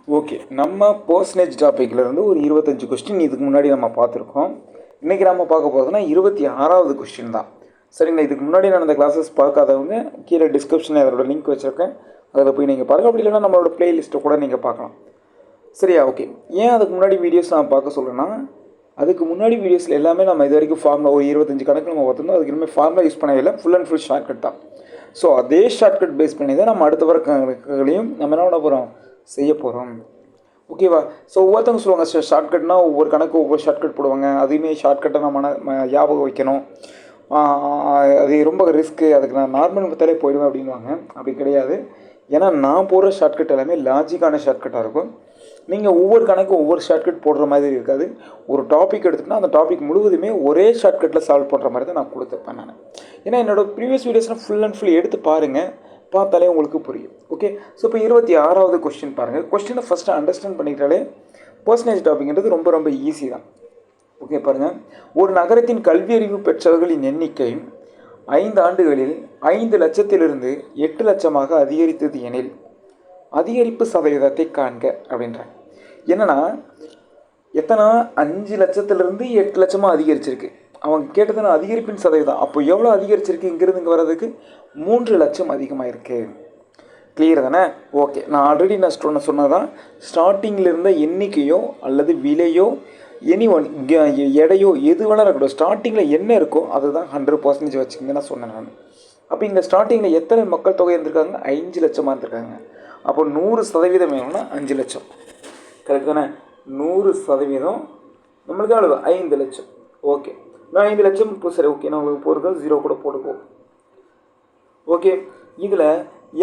Okay, நம்ம percentage டாப்பிக்லேருந்து ஒரு 25 question இதுக்கு முன்னாடி நம்ம பார்த்துருக்கோம். இன்றைக்கி நம்ம பார்க்க போகிறதுனா 26வது கொஸ்டின் தான். சரிங்களா? இதுக்கு முன்னாடி நான் அந்த கிளாஸஸ் பார்க்காதவங்க கீழே டிஸ்கிரிப்ஷனில் அதோட லிங்க் வச்சுருக்கேன். அதில் போய் நீங்கள் பாருங்கள். அப்படி இல்லைன்னா நம்மளோட ப்ளேலிஸ்ட்டை கூட நீங்கள் பார்க்கலாம். சரியா? ஓகே. ஏன் அதுக்கு முன்னாடி வீடியோஸ் நான் பார்க்க சொல்கிறேன்னா, அதுக்கு முன்னாடி வீடியோஸில் எல்லாமே நம்ம இது வரைக்கும் ஃபார்முலா ஒரு 25 கணக்கு நம்ம பார்த்துருந்தோம். அதுக்கு இனிமேல் ஃபார்முலா யூஸ் பண்ணவே இல்லை, ஃபுல் அண்ட் ஃபுல் ஷார்ட்கட் தான். ஸோ அதே ஷார்ட்கட் பேஸ் பண்ணி தான் நம்ம அடுத்த வர கணக்குகளையும் நம்ம என்ன பண்ண போகிறோம், செய்ய போகிறோம். ஓகேவா? ஸோ ஒவ்வொருத்தவங்க சொல்லுவாங்க ஷார்ட்கட்னா ஒவ்வொரு கணக்கு ஒவ்வொரு ஷார்ட்கட் போடுவாங்க. அதுவுமே ஷார்ட்கட்டை நம்ம ஞாபகம் வைக்கணும், அது ரொம்ப ரிஸ்க்கு, அதுக்கு நான் நார்மல் மெத்தடே போயிடுவேன் அப்படின்வாங்க. அப்படி கிடையாது. ஏன்னா நான் போடுற ஷார்ட்கட் எல்லாமே லாஜிக்கான ஷார்ட்கட்டாக இருக்கும். நீங்கள் ஒவ்வொரு கணக்கும் ஒவ்வொரு ஷார்ட்கட் போடுற மாதிரி இருக்காது. ஒரு டாபிக் எடுத்துகிட்டா அந்த டாபிக் முழுவதுமே ஒரே ஷார்ட்கட்டில் சால்வ் பண்ணுற மாதிரி தான் நான் கொடுத்துருப்பேன் நான். ஏன்னா என்னோடய ப்ரீவியஸ் வீடியோஸ்லாம் ஃபுல் அண்ட் ஃபுல் எடுத்து பாருங்கள், பார்த்தாலே உங்களுக்கு புரியும். ஓகே. ஸோ இப்போ 26வது கொஸ்டின் பாருங்கள். கொஸ்டினை ஃபஸ்ட்டு அண்டர்ஸ்டாண்ட் பண்ணிக்கிட்டாலே பர்சன்டேஜ் டாபிக்ன்றது ரொம்ப ரொம்ப ஈஸி தான். ஓகே பாருங்கள். ஒரு நகரத்தின் கல்வி அறிவு பெற்றவர்களின் எண்ணிக்கை 5 ஆண்டுகளில் 5 லட்சத்திலிருந்து 8 லட்சமாக அதிகரித்தது எனில் அதிகரிப்பு சதவீதத்தை காண்க அப்படின்றாங்க. என்னன்னா எத்தனை 5 லட்சத்திலிருந்து 8 லட்சமாக அதிகரிச்சிருக்கு. அவங்க கேட்டதுன்னா அதிகரிப்பின் சதவீதம். அப்போ எவ்வளோ அதிகரிச்சிருக்கு? இங்கிருந்து இங்கே வர்றதுக்கு 3 லட்சம் அதிகமாக இருக்குது. கிளியர் தானே? ஓகே. நான் ஆல்ரெடி நான் சொன்னதான், ஸ்டார்டிங்கில் இருந்த எண்ணிக்கையோ அல்லது விலையோ எனி ஒன் எடையோ எது வேணாலும் இருக்கட்டும், ஸ்டார்டிங்கில் என்ன இருக்கோ அதுதான் 100% வச்சுக்கிங்க நான் சொன்னேன் நான். அப்போ இங்கே ஸ்டார்டிங்கில் எத்தனை மக்கள் தொகை இருந்திருக்காங்க? 5 லட்சமாக இருந்திருக்காங்க. அப்போ 100% வேணும்னா 5 லட்சம். கரெக்ட் தானே? 100% நம்மளுக்கு அளவு 5 லட்சம். ஓகே. நான் 5 லட்சம் இப்போ சரி, ஓகே, நான் உங்களுக்கு போகிறது 0 கூட போட்டுக்குவோம். ஓகே. இதில்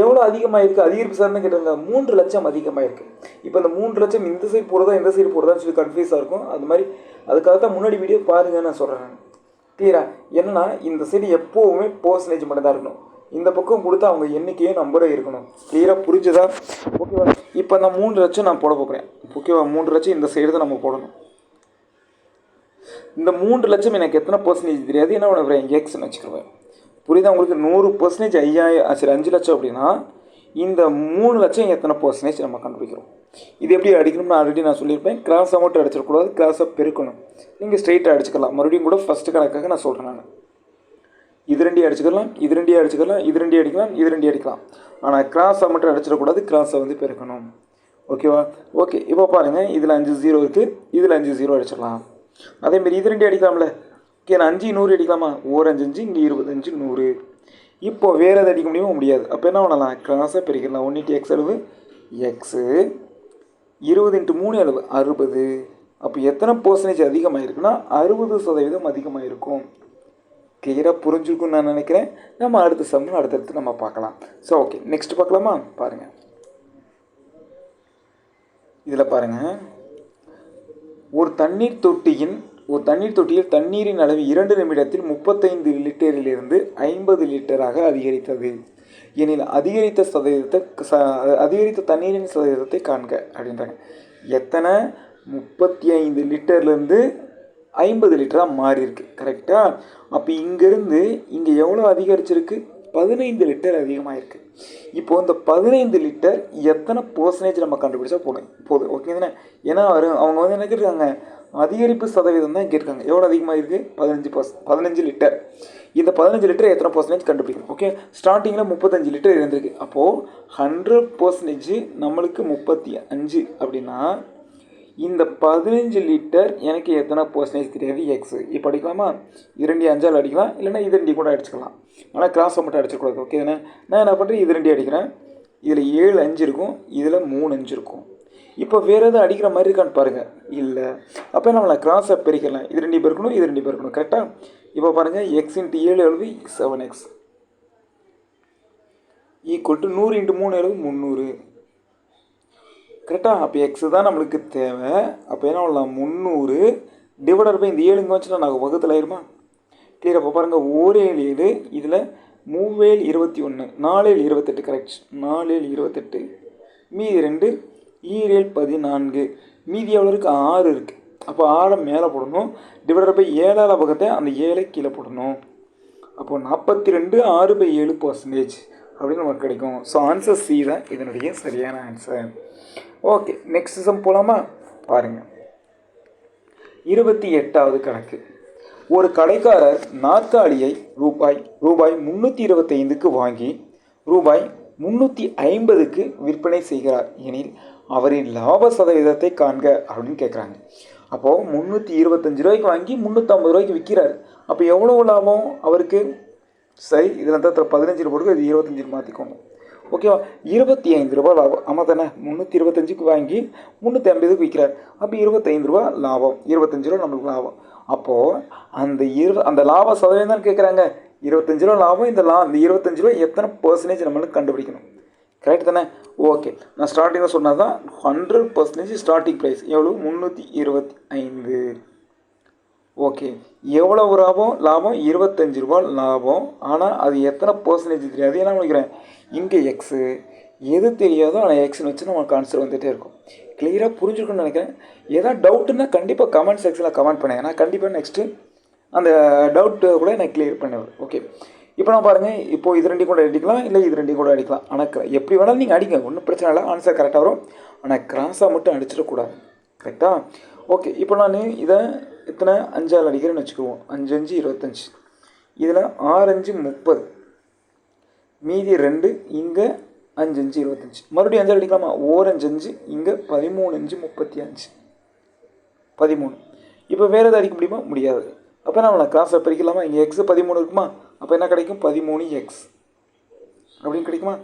எவ்வளோ அதிகமாக இருக்குது? அதிகரிப்பு சார்னு கேட்டாங்க. 3 லட்சம் அதிகமாக இருக்குது. இப்போ இந்த 3 லட்சம் இந்த சைடு போகிறதா இந்த சைடு போகிறதான்னு சொல்லி கன்ஃபியூஸாக இருக்கும். அது மாதிரி அதுக்காக தான் முன்னாடி வீடியோ பாருங்கள் நான் சொல்கிறேன். கிளியரா? என்னன்னா இந்த சைடு எப்போவுமே பர்சன்டேஜ் மட்டும் தான் இருக்கணும். இந்த பக்கம் கொடுத்தா அவங்க எண்ணிக்கையே நம்பரே இருக்கணும். கிளியராக புரிஞ்சுதா? ஓகேவா? இப்போ நான் 3 லட்சம் நான் போட போகிறேன். ஓகேவா? 3 லட்சம் இந்த சைடு தான் நம்ம போடணும். இந்த 3 லட்சம் எனக்கு எத்தனை பர்சன்டேஜ் தெரியாது, என்ன பண்ணுறேன், எக்ஸ்ன்னு வச்சுக்கிறேன். புரியுதா உங்களுக்கு? 100% 5 லட்சம் அப்படின்னா இந்த 3 லட்சம் எத்தனை பர்சன்டேஜ் நம்ம கண்டுபிடிக்கிறோம். இது எப்படி அடிக்கணும்னு ஆல்ரெடி நான் சொல்லியிருப்பேன். கிராஸாக மட்டும் அடிச்சிடக்கூடாது, கிராஸாக பெருக்கணும். நீங்கள் ஸ்ட்ரெயிட்டாக அடிச்சுக்கலாம். மறுபடியும் கூட ஃபஸ்ட்டு கணக்காக நான் சொல்கிறேன் நான். இது ரெண்டையும் அடிச்சுக்கலாம், இது ரெண்டையும் அடிச்சுக்கலாம், இது ரெண்டையும் அடிக்கலாம், இது ரெண்டையும் அடிக்கலாம். ஆனால் கிராஸாக மட்டும் அடிச்சிடக்கூடாது, கிராஸை வந்து பெருக்கணும். ஓகேவா? ஓகே. இப்போ பாருங்கள், இதில் 5 0 இருக்குது, இதில் 5 0 அடிச்சிடலாம். அதேமாரி இது ரெண்டையும் அடிக்கலாம்ல. ஓகே. நான் 5 100 அடிக்கலாமா? ஒரு 5 5 இங்கே 25 100. இப்போ வேறு எதை அடிக்க முடியுமோ முடியாது. அப்போ என்ன பண்ணலாம்? கிராஸாக பெருக்கலாம். 1 × x அளவு எக்ஸு, 20 × 3 அளவு 60. அப்போ எத்தனை பர்சன்டேஜ் அதிகமாக இருக்குன்னா 60% அதிகமாக இருக்கும். கிளியராக புரிஞ்சுருக்குன்னு நான் நினைக்கிறேன். நம்ம அடுத்த சம்மு அடுத்தடுத்து நம்ம பார்க்கலாம். ஸோ ஓகே, நெக்ஸ்ட் பார்க்கலாமா? பாருங்கள். இதில் பாருங்கள், ஒரு தண்ணீர் தொட்டியில் தண்ணீரின் அளவு 2 நிமிடத்தில் 35 லிட்டரிலிருந்து 50 லிட்டராக அதிகரித்தது எனில் அதிகரித்த தண்ணீரின் சதவீதத்தை காண்க அப்படின்றாங்க. எத்தனை? 35 லிட்டர்லேருந்து 50 லிட்டராக மாறி இருக்கு. கரெக்டாக? அப்போ இங்கேருந்து இங்கே எவ்வளோ அதிகரிச்சிருக்கு? 15 லிட்டர் அதிகமாக இருக்குது. இப்போது இந்த 15 லிட்டர் எத்தனை பர்சன்டேஜ் நம்ம கண்டுபிடிச்சா போதும். ஓகே தானே? ஏன்னா அவங்க வந்து என்ன கேட்டிருக்காங்க? அதிகரிப்பு சதவீதம் தான் கேட்டிருக்காங்க. எவ்வளோ அதிகமாக இருக்குது? 15 லிட்டர். இந்த 15 லிட்டர் எத்தனை பர்சன்டேஜ் கண்டுபிடிக்கணும். ஓகே. ஸ்டார்டிங்கில் 35 லிட்டர் இருந்திருக்கு. அப்போது 100% நம்மளுக்கு 35 அப்படின்னா இந்த 15 லிட்டர் எனக்கு எத்தனை பர்சன்டேஜ் தெரியாது? எக்ஸு. இப்போ அடிக்கலாமா? 2 5 அடிக்கலாம், இல்லைன்னா இது 2 கூட அடிச்சுக்கலாம். ஆனால் கிராஸை மட்டும் அடிச்சிடக்கூடாது. ஓகே தானே? நான் என்ன பண்ணுறேன், இது 2 அடிக்கிறேன். இதில் 7 5 இருக்கும், இதில் 3 5 இருக்கும். இப்போ வேறு எதாவது அடிக்கிற மாதிரி இருக்கான்னு பாருங்கள். இல்லை. அப்போ நம்மளை கிராஸை பெருக்கலாம். இது 2 பெருக்கணும், இது 2 பெருக்கணும். கரெக்டாக? இப்போ பாருங்கள், x × 7 எழுது 7x = 100 × 3 எழுது 300. கரெக்டாக? அப்போ எக்ஸு தான் நம்மளுக்கு தேவை. அப்போ என்ன பண்ணலாம்? 300 டிவைடட் பை இந்த 7 இங்கே வச்சுன்னா நாங்கள் வகுத்தில் ஆயிருமா? கிளியர்? அப்போ பாருங்கள், 1 7 7, இதில் 3 7 21, 4 7 28. கரெக்ட்? 4 7 28, மீதி 2 7 14, மீதி எவ்வளோ இருக்குது? 6 இருக்குது. அப்போ 6 மேலே போடணும், டிவைடட் பை 7ஆல் வகுத்த அந்த 7 கீழே போடணும். அப்போது 42 6/7 பர்சன்டேஜ். அப்படின்னு நமக்கு கிடைக்கும். ஸோ ஆன்சர் சி தான் இதனுடைய சரியான ஆன்சர். ஓகே, நெக்ஸ்ட் சம் போகலாமா? பாருங்கள், 28வது கணக்கு. ஒரு கடைக்காரர் நாற்காலியை ரூபாய் 325க்கு வாங்கி ரூபாய் 350க்கு விற்பனை செய்கிறார் எனில் அவரின் லாப சதவீதத்தை காண்க அப்படின்னு கேட்குறாங்க. அப்போது 325 ரூபாய்க்கு வாங்கி 350 ரூபாய்க்கு விற்கிறார். அப்போ எவ்வளோ லாபம் அவருக்கு? சரி, இதில் தான் 15 போட்டு இது 25 மாற்றிக்கோங்க. ஓகேவா? 25 ரூபா லாபம். ஆமாம் தானே? 325க்கு வாங்கி 350க்கு விற்கிறார். அப்போ 25 ரூபா லாபம், 25 ரூபா நம்மளுக்கு லாபம். அப்போது அந்த லாப சதவீதம் தான் கேட்குறாங்க. 25 ரூபா லாபம். இந்த 25 ரூபா எத்தனை பர்சன்டேஜ் நம்மளுக்கு கண்டுபிடிக்கணும். கரெக்ட் தானே? ஓகே, நான் ஸ்டார்டிங்கில் சொன்னால் தான் 100% ஸ்டார்டிங் ப்ரைஸ் எவ்வளோ? 325. ஓகே, எவ்வளவு லாபம்? 25 ரூபா லாபம். ஆனால் அது எத்தனை பர்சன்டேஜ் தெரியாது. ஏன்னா நினைக்கிறேன் இங்கே எக்ஸு எது தெரியாதோ ஆனால் எக்ஸ்னு வச்சு நமக்கு ஆன்சர் வந்துகிட்டே இருக்கும். கிளியராக புரிஞ்சுக்கணும்னு நினைக்கிறேன். ஏதாவது டவுட்டுன்னா கண்டிப்பாக கமெண்ட் செக்ஷனில் கமெண்ட் பண்ணுங்கள். நான் கண்டிப்பாக நெக்ஸ்ட்டு அந்த டவுட்டு கூட நான் கிளியர் பண்ணுவேன். ஓகே, இப்போ நான் பாருங்கள், இப்போது இது ரெண்டையும் கூட அடிக்கலாம், இல்லை இது ரெண்டையும் கூட அடிக்கலாம். ஆனால் எப்படி வேணாலும் நீங்கள் அடிங்க, ஒன்றும் பிரச்சனை இல்லை, ஆன்சர் கரெக்டாக வரும். ஆனால் கிராஸாக மட்டும் அடிச்சிடக்கூடாது. கரெக்டாக? ஓகே, இப்போ நான் இதை எத்தனை 5ஆல் அடிக்கிறேன்னு வச்சுக்குவோம். 5 5 25. இதில் 6 5 30, மீதி 2, இங்கே 5 5 25. மறுபடியும் 5ஆல் அடிக்கலாமா? 1 5 5, இங்கே 13 5 35, 13. இப்போ வேறு எதாவது அடிக்க முடியுமா? முடியாது. அப்போ நான் கிராஸில் பிரிக்கலாமா? இங்கே எக்ஸ் 13 இருக்குமா? அப்போ என்ன கிடைக்கும்? 13x அப்படின்னு கிடைக்குமா?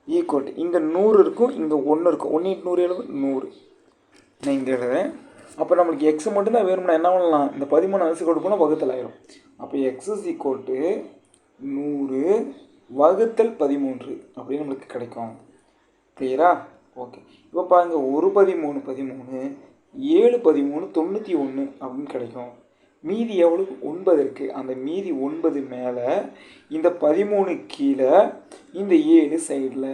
ஈக்குவல் இங்கே 100 இருக்கும், இங்கே 1 இருக்கும். 1 × 100 எழுது 100. நான் இங்கே எழுதுறேன். அப்போ நம்மளுக்கு எக்ஸ் மட்டும்தான் வேணும்னா என்ன பண்ணலாம்? இந்த 13 அரிசி கொண்டு போனால் வகுத்தல் ஆயிரும். அப்போ எக்ஸ் இஸ் ஈக்குவல் டு 100 வகுத்தல் 13 அப்படின்னு நம்மளுக்கு கிடைக்கும். கிளியரா? ஓகே, இப்போ பாருங்கள், 1 13 13, 7 13 91 அப்படின்னு கிடைக்கும். மீதி எவ்வளோ? 9 இருக்குது. அந்த மீதி 9 மேலே, இந்த 13 கீழே, இந்த 7 சைடில்.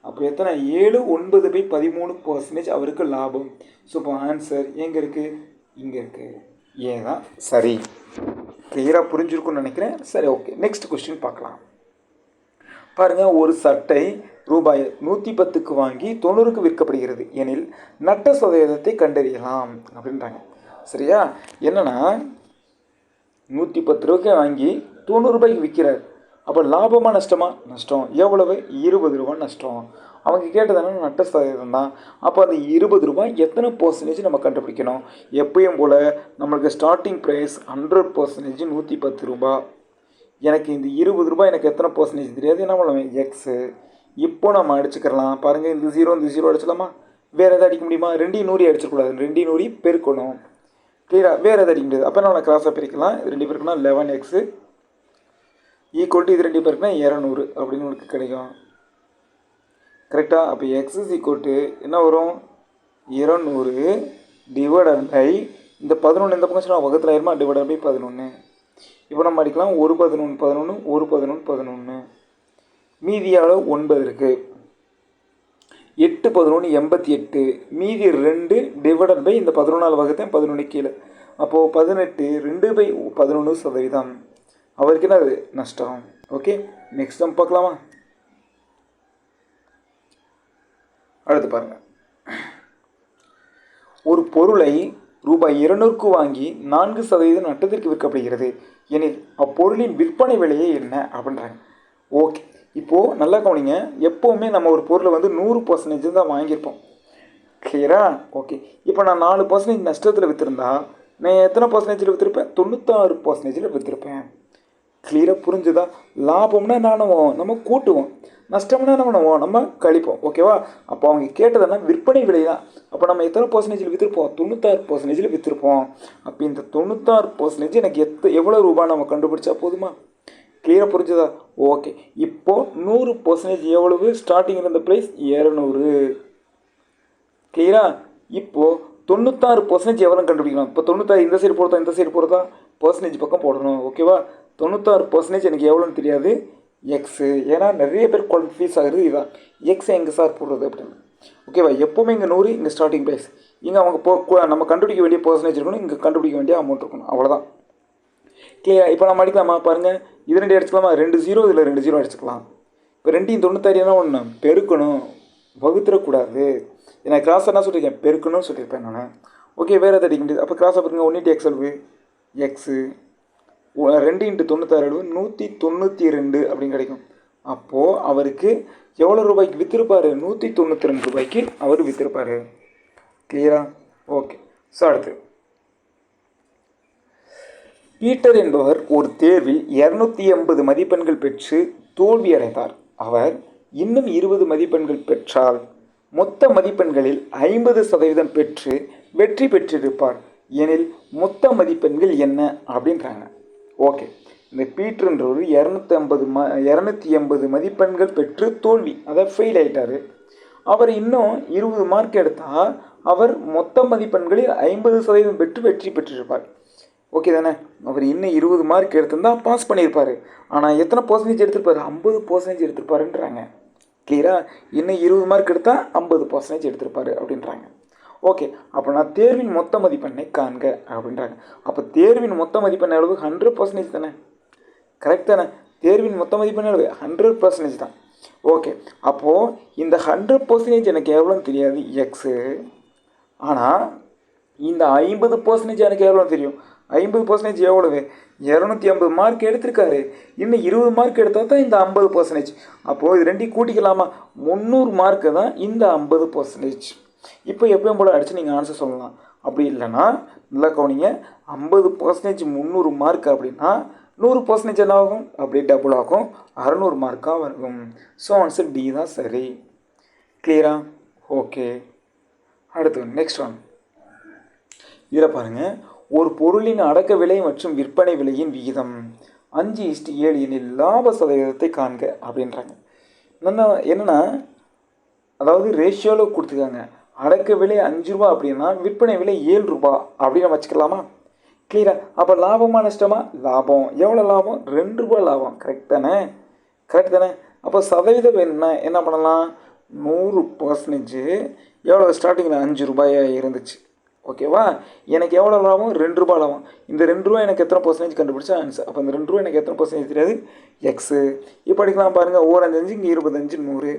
அப்போ எத்தனை? 7 9/13% அவருக்கு லாபம். ஸோ இப்போ ஆன்சர் எங்கே இருக்குது? இங்கே இருக்குது. ஏன் தான் சரி. கிளியராக புரிஞ்சிருக்குன்னு நினைக்கிறேன். சரி, ஓகே, நெக்ஸ்ட் கொஸ்டின் பார்க்கலாம். பாருங்கள், ஒரு சட்டை ரூபாய் 110க்கு வாங்கி 90க்கு விற்கப்படுகிறது எனில் நட்ட சதவீதத்தை கண்டறியலாம் அப்படின்றாங்க. சரியா? என்னன்னா 110 ரூபாய்க்கு வாங்கி 90 ரூபாய்க்கு விற்கிறார். அப்போ லாபமாக நஷ்டமா? நஷ்டம். எவ்வளவு? 20 ரூபா நஷ்டம். அவங்க கேட்டதுனா நட்ட சதவீதம் தான். அப்போ அந்த 20 ரூபாய் எத்தனை பர்சன்டேஜ் நம்ம கண்டுபிடிக்கணும்? எப்பயும் போல் நம்மளுக்கு ஸ்டார்டிங் ப்ரைஸ் 100% 110 ரூபா. எனக்கு இந்த 20 ரூபாய் எனக்கு எத்தனை பர்சன்டேஜ் தெரியாது. என்ன பண்ணுவேன்? எக்ஸு. இப்போ நம்ம அடிச்சுக்கலாம். பாருங்கள், இந்த 0 அடிச்சிடலாமா? வேறு எதாவது அடிக்க முடியுமா? 2 100 அடிச்சிடக்கூடாது. 2 100 பெருக்கணும். கிளியராக? வேறு எதாவது அடிக்க முடியாது. அப்போ நம்ம கிராஸாக பிரிக்கலாம். இது 2 பேருக்குன்னா 11x ஈக்குவல் டு இது 2 பேருக்குன்னா 200 அப்படின்னு உங்களுக்கு கிடைக்கும். கரெக்டாக? அப்போ எக்ஸ் இஸ் ஈக்குவல் டு என்ன வரும்? 200 டிவைடட் பை இந்த 11 இந்த பக்கம் சொன்னால் வகுத்தில் ஆயிருமா? Divided by 11. இப்போ நம்ம அடிக்கலாம். 1 11 11, 1 11 11, மீதி அளவு 9 இருக்குது. 8 11 88, மீதி 2 டிவைடட் பை இந்த 11ஆல் வகுத்தேன் 11 கீழே. அப்போது 18 2/11%. அவருக்கு என்ன அது? நஷ்டம். ஓகே, நெக்ஸ்ட் நம்ம பார்க்கலாமா? அடுத்து பாருங்கள், ஒரு பொருளை ரூபாய் 200க்கு வாங்கி 4% நட்டத்திற்கு விற்கப்படுகிறது எனில் அப்பொருளின் விற்பனை விலையே என்ன அப்படின்றாங்க. ஓகே, இப்போது நல்லா கவனிங்க. எப்போவுமே நம்ம ஒரு பொருளை 100% தான் வாங்கியிருப்போம். கிளியரா? ஓகே, இப்போ நான் 4% நஷ்டத்தில் விற்றுருந்தா நான் எத்தனை பர்சன்டேஜில் விற்றுருப்பேன்? 96% விற்றுருப்பேன். கிளியராக புரிஞ்சுதா? லாபம்னா என்ன பண்ணுவோம்? நம்ம கூட்டுவோம். நஷ்டம்னா என்ன பண்ணுவோம்? நம்ம கழிப்போம். ஓகேவா? அப்போ அவங்க கேட்டதுன்னா விற்பனை விலை தான். அப்போ நம்ம எத்தனை பர்சன்டேஜில் விற்றுருப்போம்? 96% விற்றுருப்போம். அப்போ இந்த 96% எனக்கு எவ்வளோ ரூபாய் நம்ம கண்டுபிடிச்சா போதுமா? கிளியராக புரிஞ்சுதா? ஓகே, இப்போது 100% எவ்வளவு? ஸ்டார்டிங் இருந்த ப்ரைஸ் 200. கிளியரா? இப்போது 96% எவ்வளோ கண்டுபிடிக்கலாம்? இப்போ 96 இந்த சைடு போடுறதா இந்த சைடு போடுறதா? பர்சன்டேஜ் பக்கம் போடணும். ஓகேவா? 96% எனக்கு எவ்வளோன்னு தெரியாது. எக்ஸு. ஏன்னா நிறைய பேர் கன்ஃபியூஸ் ஆகுறது இதுதான். எக்ஸ் எங்கே சார் போடுறது அப்படின்னு. ஓகேவா? எப்போவுமே இங்கே 100, இங்கே ஸ்டார்டிங் ப்ரைஸ். இங்கே அவங்க நம்ம கண்டுபிடிக்க வேண்டிய பர்சன்டேஜ் இருக்கணும், இங்கே கண்டுபிடிக்க வேண்டிய அமௌண்ட் இருக்கணும். அவ்வளோதான். கிளியர்? இப்போ நம்ம அடிக்கலாமா? பாருங்கள், இது ரெண்டு அடிச்சுக்கலாமா, 2 0 இதில் 2 0 அடிச்சுக்கலாம். இப்போ 2 96 ஒன்று பெருக்கணும், வகுத்துடக்கூடாது. நான் கிராஸ் என்ன சொல்லியிருக்கேன், பெருக்கணும்னு சொல்லியிருப்பேன் நான். ஓகே, வேறு எதாவது அடிக்க முடியாது. அப்போ கிராஸாக பாருங்க, 1 × x அளவு எக்ஸு, 2 × 96 அளவு 192 அப்படின்னு கிடைக்கும். அப்போது அவருக்கு எவ்வளோ ரூபாய்க்கு விற்றுருப்பார், 192 ரூபாய்க்கு அவர் விற்றுருப்பார். கிளியரா? ஓகே. ஸோ அடுத்து, பீட்டர் என்பவர் ஒரு தேர்வில் 280 மதிப்பெண்கள் பெற்று தோல்வியடைந்தார். அவர் இன்னும் 20 மதிப்பெண்கள் பெற்றால் மொத்த மதிப்பெண்களில் 50% பெற்று வெற்றி பெற்றிருப்பார் எனில் மொத்த மதிப்பெண்கள் என்ன அப்படின்றாங்க. ஓகே, இந்த பீட்டர்ன்றவர் 280 மதிப்பெண்கள் பெற்று தோல்வி, அதாவது ஃபெயில் ஆகிட்டார். அவர் இன்னும் 20 மார்க் எடுத்தால் அவர் மொத்த மதிப்பெண்களில் 50% பெற்று வெற்றி பெற்றிருப்பார். ஓகே தானே? அவர் இன்னும் 20 மார்க் எடுத்திருந்தால் பாஸ் பண்ணியிருப்பார். ஆனால் எத்தனை பர்சன்டேஜ் எடுத்திருப்பார், 50% எடுத்திருப்பாருன்றாங்க. கிளியரா? இன்னும் 20 மார்க் எடுத்தால் 50% எடுத்திருப்பார் அப்படின்றாங்க. ஓகே, அப்போ நான் தேர்வின் மொத்த மதிப்பெண்ணை காண்க அப்படின்றாங்க. அப்போ தேர்வின் மொத்த மதிப்பெண் அளவு 100% தானே? கரெக்ட் தானே? தேர்வின் மொத்த மதிப்பெண் அளவு 100% தான். ஓகே, அப்போது இந்த 100% எனக்கு எவ்வளோன்னு தெரியாது, எக்ஸு. ஆனால் இந்த 50% எனக்கு எவ்வளோ தெரியும். 50% எவ்வளவு, 250 மார்க் எடுத்திருக்காரு. இன்னும் 20 மார்க் எடுத்தால் தான் இந்த 50%. அப்போது இது ரெண்டையும் கூட்டிக்கலாமா, 300 மார்க்கு தான் இந்த 50%. இப்போ எப்பயும் போல் அடித்து நீங்கள் ஆன்சர் சொல்லலாம். அப்படி இல்லைன்னா நல்லா கவனிங்க, 50% 300 மார்க் அப்படின்னா 100% என்ன ஆகும், அப்படியே டபுள் ஆகும், 600 மார்க்காக வரும். ஸோ ஆன்சர் டி தான் சரி. கிளியரா? ஓகே. அடுத்து நெக்ஸ்ட் ஒன். இதில் பாருங்கள், ஒரு பொருளின் அடக்க விலை மற்றும் விற்பனை விலையின் விகிதம் 5:7 எனில் லாப சதவீதத்தை காண்க அப்படின்றாங்க. என்னென்னா, அதாவது ரேஷியோவில் கொடுத்துருக்காங்க. அடக்க விலை 5 ரூபா அப்படின்னா விற்பனை விலை 7 ரூபா அப்படின்னு நம்ம வச்சுக்கலாமா? கிளியரா? அப்போ லாபமா நஷ்டமா? லாபம். எவ்வளோ லாபம், 2 ரூபா லாபம். கரெக்ட் தானே? கரெக்ட் தானே? அப்போ சதவீதம் என்ன பண்ணலாம், 100% எவ்வளோ ஸ்டார்டிங்கில் 5 ரூபாயாக இருந்துச்சு. ஓகேவா? எனக்கு எவ்வளோ லாபம், 2 ரூபா லாபம். இந்த 2 ரூபா எனக்கு எத்தனை பர்சன்டேஜ் கண்டுபிடிச்சா ஆன்சர். அப்போ இந்த 2 ரூபா எனக்கு எத்தனை பர்சன்டேஜ் தெரியாது, எக்ஸு. இப்போ அடிக்கலாம் பாருங்கள், 1 5 5 இங்கே 25 100.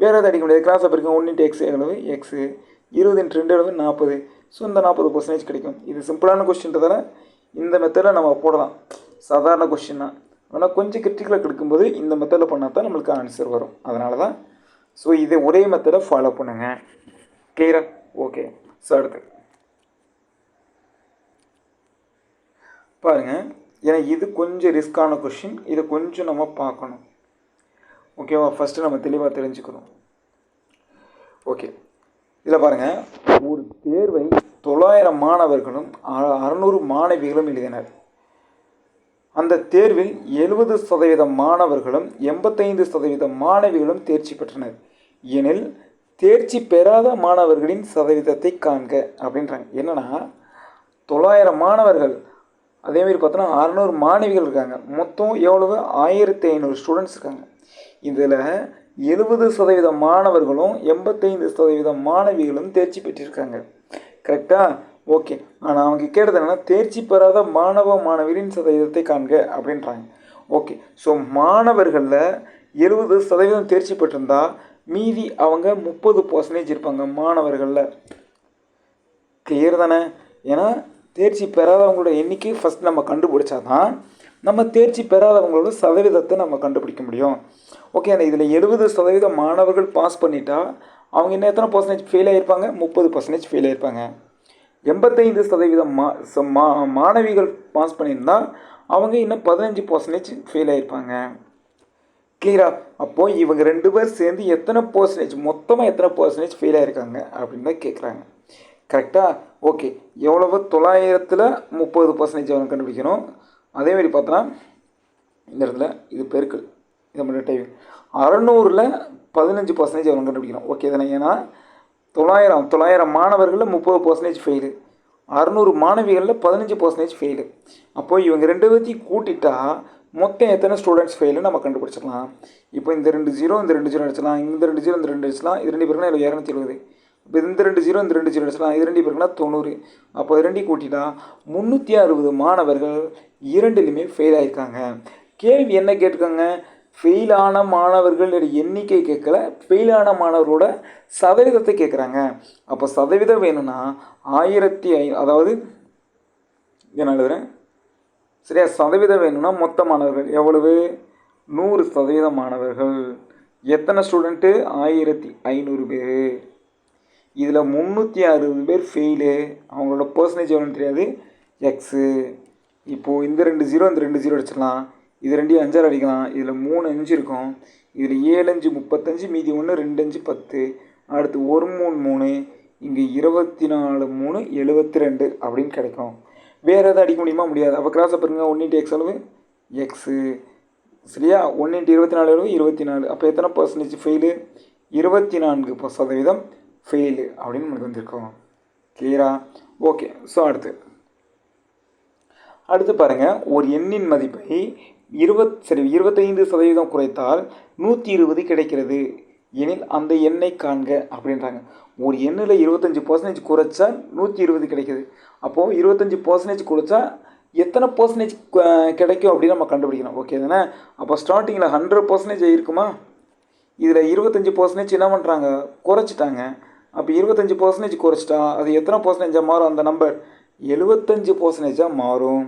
வேறு எதாவது அடிக்க முடியாது. கிராஸ் அப் இருக்கும், 1 × x எவ்வளவு, எக்ஸு. 20 × 2 எவ்வளவு, 40. ஸோ இந்த 40% கிடைக்கும். இது சிம்பிளான கொஸ்டின்றதால இந்த மெத்தடில் நம்ம போடலாம். சாதாரண கொஸ்டின் தான். ஆனால் கொஞ்சம் கிரிட்டிக்கலாக கிடைக்கும்போது இந்த மெத்தடில் பண்ணால் தான் நம்மளுக்கு ஆன்சர் வரும். அதனால தான் ஸோ இதை ஒரே மெத்தடை ஃபாலோ பண்ணுங்க. கிளியரா? ஓகே. ஸோ அடுத்து பாருங்கள், ஏன்னா இது கொஞ்சம் ரிஸ்க்கான கொஷின், இதை கொஞ்சம் நம்ம பார்க்கணும். ஓகேவா? ஃபஸ்ட்டு நம்ம தெளிவாக தெரிஞ்சுக்கணும். ஓகே, இதில் பாருங்கள், ஒரு தேர்வை 900 மாணவர்களும் 600 மாணவிகளும் எழுதினர். அந்த தேர்வில் 70% மாணவர்களும் 85% மாணவிகளும் தேர்ச்சி பெற்றனர் எனில் தேர்ச்சி பெறாத மாணவர்களின் சதவீதத்தை காண்க அப்படின்றாங்க. என்னென்னா, 900 மாணவர்கள், அதேமாரி பார்த்தோன்னா 600 மாணவிகள் இருக்காங்க. மொத்தம் எவ்வளவு, 1500 ஸ்டூடெண்ட்ஸ் இருக்காங்க. இதில் 70% மாணவர்களும் 85% மாணவிகளும் தேர்ச்சி பெற்றிருக்காங்க. கரெக்டாக? ஓகே. ஆனால் அவங்க கேட்டது என்னென்னா, தேர்ச்சி பெறாத மாணவ மாணவிகளின் சதவீதத்தை காண்க அப்படின்றாங்க. ஓகே, ஸோ மாணவர்களில் 70% தேர்ச்சி பெற்றிருந்தா மீதி அவங்க 30% இருப்பாங்க மாணவர்களில். கிளியர் தானே? ஏன்னா தேர்ச்சி பெறாதவங்களோட எண்ணிக்கை ஃபஸ்ட் நம்ம கண்டுபிடிச்சா தான் நம்ம தேர்ச்சி பெறாதவங்களோட சதவீதத்தை நம்ம கண்டுபிடிக்க முடியும். ஓகே, அந்த இதில் 70% மாணவர்கள் பாஸ் பண்ணிட்டா அவங்க இன்னும் எத்தனை பர்சன்டேஜ் ஃபெயில் ஆகிருப்பாங்க, 30% ஃபெயில் ஆகிருப்பாங்க. 85% மாணவிகள் பாஸ் பண்ணியிருந்தால் அவங்க இன்னும் 15% ஃபெயில் ஆகிருப்பாங்க. கிளியரா? அப்போது இவங்க 2 பேர் சேர்ந்து எத்தனை பர்சன்டேஜ், மொத்தமாக எத்தனை பர்சன்டேஜ் ஃபெயில் ஆகிருக்காங்க அப்படின்னு தான் கேட்குறாங்க. கரெக்டாக? ஓகே, எவ்வளவு, 900ல் 30% அவங்க கண்டுபிடிக்கணும். அதேமாதிரி பார்த்தோன்னா இந்த இடத்துல இது பெருக்கல், இதை மட்டும் டைம் 600ல் 15% அவங்க கண்டுபிடிக்கணும். ஓகே தானே? ஏன்னா 900 மாணவர்களில் 30% ஃபெயிலு, 600 மாணவிகளில் 15% ஃபெயிலு. அப்போது இவங்க 2 பேர்த்தையும் கூட்டிட்டா மொத்தம் எத்தனை ஸ்டூடெண்ட்ஸ் ஃபெயிலு நம்ம கண்டுபிடிச்சிடலாம். இப்போ இந்த 2 0 இந்த 2 0 அடிச்சிடலாம், இந்த 2 0 இந்த 2 அடிச்சிடலாம், இது 2 பேருக்குனா 270. இப்போ இந்த 2 0 இந்த 2 0 அடிச்சிடலாம், இது 2 பேருக்குனா 90. அப்போ 2 கூட்டிட்டா 360 மாணவர்கள் 2லையுமே ஃபெயில் ஆகிருக்காங்க. கேள்வி என்ன கேட்டிருக்காங்க, ஃபெயிலான மாணவர்கள் எண்ணிக்கை கேட்கல, ஃபெயிலான மாணவர்களோட சதவீதத்தை கேட்குறாங்க. அப்போ சதவீதம் வேணும்னா 1500, அதாவது என்ன எழுதுறேன் சரியா, சதவீதம் வேணும்னா மொத்த மாணவர்கள் எவ்வளவு, 100% மாணவர்கள். எத்தனை ஸ்டூடெண்ட்டு, 1500 பேர். இதில் 360 பேர் ஃபெயிலு, அவங்களோட பர்சன்டேஜ் எவ்வளோன்னு தெரியாது, எக்ஸு. இப்போது இந்த 2 0 இந்த 2 0 அடிச்சிடலாம், இது 2 5 அடிக்கலாம், இதில் 3 5 இருக்கும், இதில் 7 5 35, மீதி 1 2 5 10, அடுத்து 1 3 3, இங்கே 24 3 72 அப்படின்னு கிடைக்கும். வேறு எதாவது அடிக்க முடியுமா, முடியாது. அப்போ கிராஸை பாருங்க, 1 × எக்ஸ் அளவு எக்ஸு சரியா, 1 × 24 அளவு 24. அப்போ எத்தனை பர்சன்டேஜ் ஃபெயிலு, 24% ஃபெயிலு அப்படின்னு நமக்கு வந்திருக்கோம். கிளியரா? ஓகே. ஸோ அடுத்து பாருங்கள், ஒரு எண்ணின் மதிப்பை 25% குறைத்தால் 120 கிடைக்கிறது எனில் அந்த எண்ணை காண்க அப்படின்றாங்க. ஒரு எண்ணில் 25% குறைச்சா 120 கிடைக்குது. அப்போது 25% குறைச்சா எத்தனை பர்சன்டேஜ் கிடைக்கும் அப்படின்னு நம்ம கண்டுபிடிக்கணும். ஓகே தானே? அப்போ ஸ்டார்டிங்கில் 100% இருக்குமா, இதில் 25% என்ன பண்ணுறாங்க, குறைச்சிட்டாங்க. அப்போ 25% குறைச்சிட்டா அது எத்தனை பர்சன்டேஜாக மாறும், அந்த நம்பர் 75% மாறும்.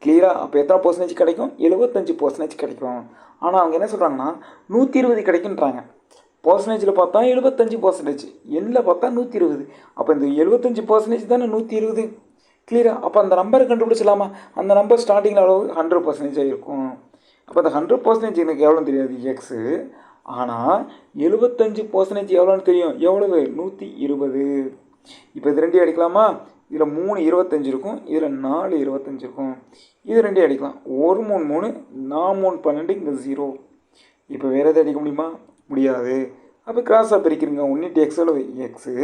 கிளியரா? அப்போ எத்தனை பர்சன்டேஜ் கிடைக்கும், 75% கிடைக்கும். ஆனால் அவங்க என்ன சொல்கிறாங்கன்னா 120 கிடைக்குன்றாங்க. பர்சன்டேஜில் பார்த்தா 75%, எண்ணில் பார்த்தா 120. அப்போ இந்த 75% தானே 120. கிளியரா? அப்போ அந்த நம்பரை கண்டுபிடிச்சலாமா, அந்த நம்பர் ஸ்டார்டிங்கில் அளவு 100% இருக்கும். அப்போ அந்த 100% எனக்கு எவ்வளோன்னு தெரியாது, எக்ஸு. ஆனால் 75% எவ்வளோன்னு தெரியும், எவ்வளவு, 120. இப்போ இது 2 அடிக்கலாமா, இதில் 3 25 இருக்கும், இதில் 4 25 இருக்கும், இது 2 அடிக்கலாம், 1 3 3, 4 3 12, இங்கே 0. இப்போ வேறு எதாவது அடிக்க முடியுமா, முடியாது. அப்போ கிராஸாக பிரிக்கிறீங்க, 1 × எக்ஸ் அளவு எக்ஸு,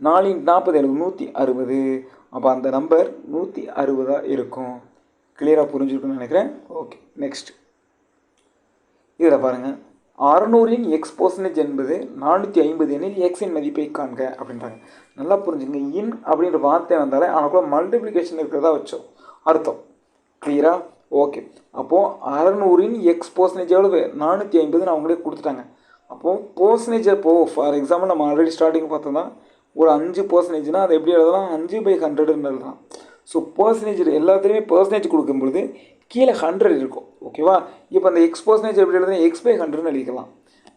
4 × 40 அளவு 160. அப்போ அந்த நம்பர் 160 இருக்கும். கிளியராக புரிஞ்சுருக்குன்னு நினைக்கிறேன். ஓகே, நெக்ஸ்ட் இதில் பாருங்கள், 600 எக்ஸ் பர்சன்டேஜ் என்பது 450 எனில் எக்ஸின் மதிப்பை காண்க அப்படின்றாங்க. நல்லா புரிஞ்சுங்க, இன் அப்படின்ற வார்த்தை வந்தாலே அவனுக்குள்ள மல்டிப்ளிகேஷன் இருக்கிறதா வச்சோம் அர்த்தம். கிளியரா? ஓகே. அப்போது 600 எக்ஸ் பர்சன்டேஜ் எவ்வளவு, 450 அவங்களே கொடுத்துட்டாங்க. அப்போது பர்சன்டேஜ், அப்போது ஃபார் எக்ஸாம்பிள் நம்ம ஆல்ரெடி ஸ்டார்டிங் பார்த்தோம்னா ஒரு 5% அதை எப்படி எழுதலாம், 5/100ன்னு எழுதலாம். ஸோ பர்சன்டேஜ் எல்லாத்துலேயுமே பர்சன்டேஜ் கொடுக்கும்பொழுது கீழே 100 இருக்கும். ஓகேவா? இப்போ அந்த எக்ஸ் பர்சன்டேஜ் எப்படி எழுதுனா x/100ன்னு எழுதிக்கலாம்.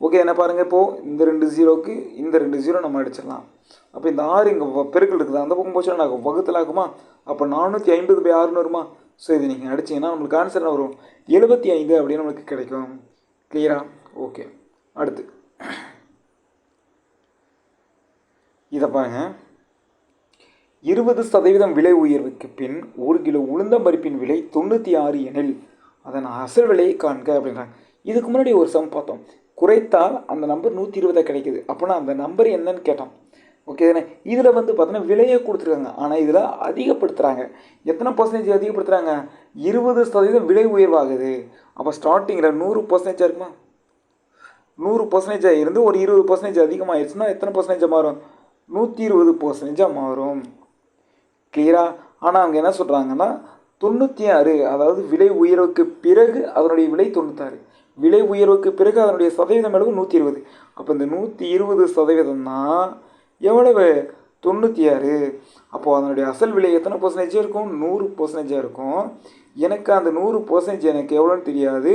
ஓகே என்ன பாருங்கள், இப்போது இந்த 2 0க்கு இந்த 2 0 நம்ம அடிச்சிடலாம். அப்போ இந்த 6 இங்கே பெருக்கல் இருக்குது, அந்த பக்கம் போச்சுன்னா நாங்கள் வகுத்தில் ஆகுமா, அப்போ 450/600 வருமா. ஸோ இது நீங்கள் அடிச்சிங்கன்னா நம்மளுக்கு ஆன்சர் என்ன வரும், 75 அப்படின்னு நம்மளுக்கு கிடைக்கும். கிளியரா? ஓகே. அடுத்து இதை பாருங்கள், 20% விலை உயர்வுக்கு பின் 1 கிலோ உளுந்தம்பருப்பின் விலை 96 எனில் அதன் அசல் விலையை காண்க அப்படின்றாங்க. இதுக்கு முன்னாடி ஒரு சம் பார்த்தோம், குறைத்தால் அந்த நம்பர் 120 கிடைக்குது. அப்போனா அந்த நம்பர் என்னன்னு கேட்டோம். ஓகே தானே? இதில் வந்து பார்த்தோன்னா விலையை கொடுத்துருக்காங்க, ஆனால் இதில் அதிகப்படுத்துகிறாங்க. எத்தனை பர்சன்டேஜ் அதிகப்படுத்துகிறாங்க, 20% விலை உயர்வாகுது. அப்போ ஸ்டார்டிங்கில் 100% இருக்குமா, 100% இருந்து ஒரு 20% அதிகமாகிடுச்சுன்னா எத்தனை பர்சன்டேஜாக மாறும், 120% மாறும். கிளியரா? ஆனால் அவங்க என்ன சொல்கிறாங்கன்னா 96, அதாவது விலை உயர்வுக்கு பிறகு அதனுடைய விலை 96, விலை உயர்வுக்கு பிறகு அதனுடைய சதவீதம் எவ்வளவு, 120. அப்போ இந்த 120% தான் எவ்வளவு, 96. அப்போது அதனுடைய அசல் விலை எத்தனை பர்சன்டேஜ் இருக்கும், 100% இருக்கும். எனக்கு அந்த 100% எனக்கு எவ்வளோன்னு தெரியாது,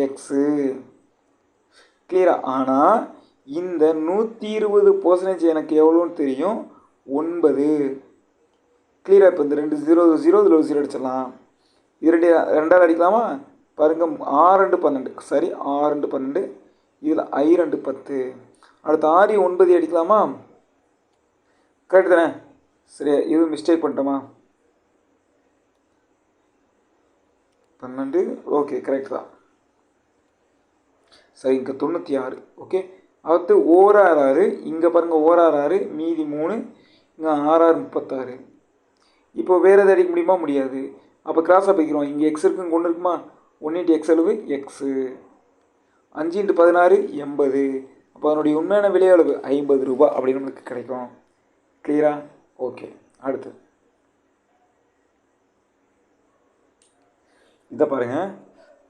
எக்ஸு. கிளியரா? ஆனால் இந்த 120% எனக்கு எவ்வளோன்னு தெரியும், 9. கிளியராக? இப்போ இந்த 2 0 0 இதில் 0 அடிச்சிடலாம், இது 2 அடிக்கலாமா பாருங்கள், 6 2 12, சரி 6 2 12, இதில் I 2 10, அடுத்து 6 9 அடிக்கலாமா, கரெக்டு தானே? சரி, இது மிஸ்டேக் பண்ணிட்டோமா, 12, ஓகே கரெக்ட் தான். சரி, இங்கே 96. ஓகே, அடுத்து ஓரார் 6, இங்கே பாருங்கள் ஓரார் 6, மீதி 3, இங்கே 6 6 36. இப்போ வேறு எதாவது அடிக்க முடியுமா, முடியாது. அப்போ கிராஸாக பிரிக்கிறோம், இங்கே எக்ஸ் இருக்கு, இங்கே 1 இருக்குமா, 1 × எக்ஸ் அளவு எக்ஸு, 5 × 16 80. அப்போ அதனுடைய உண்மையான விலை அளவு 50 ரூபா அப்படின்னு நம்மளுக்கு கிடைக்கும். கிளியரா? ஓகே. அடுத்து இதை பாருங்கள்,